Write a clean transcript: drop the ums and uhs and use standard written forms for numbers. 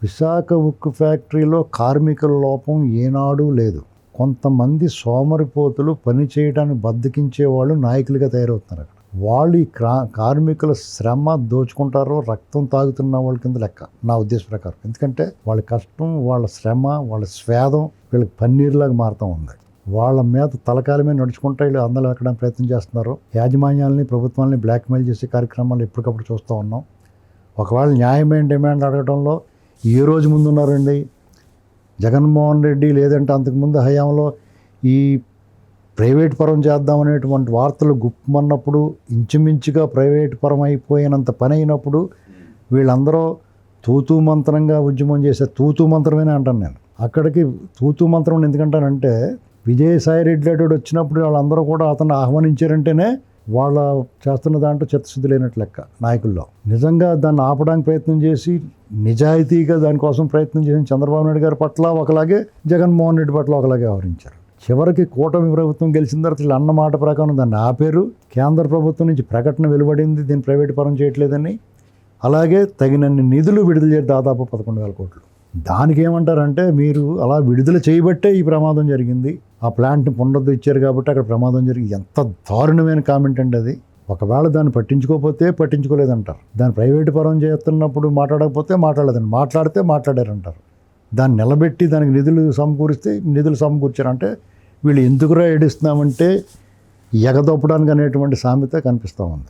విశాఖ ఉక్కు ఫ్యాక్టరీలో కార్మికుల లోపం ఏనాడూ లేదు. కొంతమంది సోమరిపోతులు పని చేయడానికి బద్దకించే వాళ్ళు నాయకులుగా తయారవుతున్నారు. వాళ్ళు ఈ కార్మికుల శ్రమ దోచుకుంటారో రక్తం తాగుతున్న వాళ్ళ కింద లెక్క నా ఉద్దేశం ప్రకారం. ఎందుకంటే వాళ్ళ కష్టం, వాళ్ళ శ్రమ, వాళ్ళ స్వేదం వీళ్ళకి పన్నీరులాగా మారుతూ ఉంది. వాళ్ళ మీద తలకాల మీద నడుచుకుంటూ వీళ్ళు అందరూ ఎక్కడానికి ప్రయత్నం చేస్తున్నారు. యాజమాన్యాలని, ప్రభుత్వాలని బ్లాక్మెయిల్ చేసే కార్యక్రమాలు ఎప్పటికప్పుడు చూస్తూ ఉన్నాం. ఒకవేళ న్యాయమైన డిమాండ్ అడగడంలో ఏ రోజు ముందున్నారండి జగన్మోహన్ రెడ్డి, లేదంటే అంతకుముందు హయాంలో ఈ ప్రైవేట్ పరం చేద్దామనేటువంటి వార్తలు గుప్పమన్నప్పుడు, ఇంచుమించుగా ప్రైవేట్ పరం అయిపోయినంత పని అయినప్పుడు వీళ్ళందరూ తూతూ మంత్రంగా ఉద్యమం చేసే తూతూ మంత్రమేనే అంటాను నేను. అక్కడికి తూతూ మంత్రం ఎందుకంటానంటే విజయసాయిరెడ్డి రెడ్డి వచ్చినప్పుడు వాళ్ళందరూ కూడా అతన్ని ఆహ్వానించారంటేనే వాళ్ళ చేస్తున్న దాంట్లో చిత్తశుద్ధి లేనట్లు లెక్క నాయకుల్లో. నిజంగా దాన్ని ఆపడానికి ప్రయత్నం చేసి నిజాయితీగా దానికోసం ప్రయత్నం చేసిన చంద్రబాబు నాయుడు గారి పట్ల ఒకలాగే, జగన్మోహన్ రెడ్డి పట్ల ఒకలాగే వ్యవహరించారు. చివరికి కూటమి ప్రభుత్వం గెలిచిన తర్వాత వీళ్ళు అన్న మాట ప్రకారం దాన్ని ఆపేరు. కేంద్ర ప్రభుత్వం నుంచి ప్రకటన వెలువడింది దీన్ని ప్రైవేట్ పరం చేయట్లేదని. అలాగే తగినన్ని నిధులు విడుదల చేసి దాదాపు 11,000 కోట్లు. దానికి ఏమంటారంటే మీరు అలా విడుదల చేయబట్టే ఈ ప్రమాదం జరిగింది, ఆ ప్లాంట్ని పునరుద్ధరించారు కాబట్టి అక్కడ ప్రమాదం జరిగింది. ఎంత దారుణమైన కామెంట్ అండి అది. ఒకవేళ దాన్ని పట్టించుకోకపోతే పట్టించుకోలేదంటారు. దాన్ని ప్రైవేట్ పరం చేస్తున్నప్పుడు మాట్లాడకపోతే మాట్లాడలేదండి, మాట్లాడితే మాట్లాడారంటారు. దాన్ని నిలబెట్టి దానికి నిధులు సమకూరిస్తే నిధులు సమకూర్చారంటే వీళ్ళు ఎందుకురా ఏడుస్తున్నామంటే ఎగదొప్పడానికి అనేటువంటి సామెత కనిపిస్తూ ఉంది.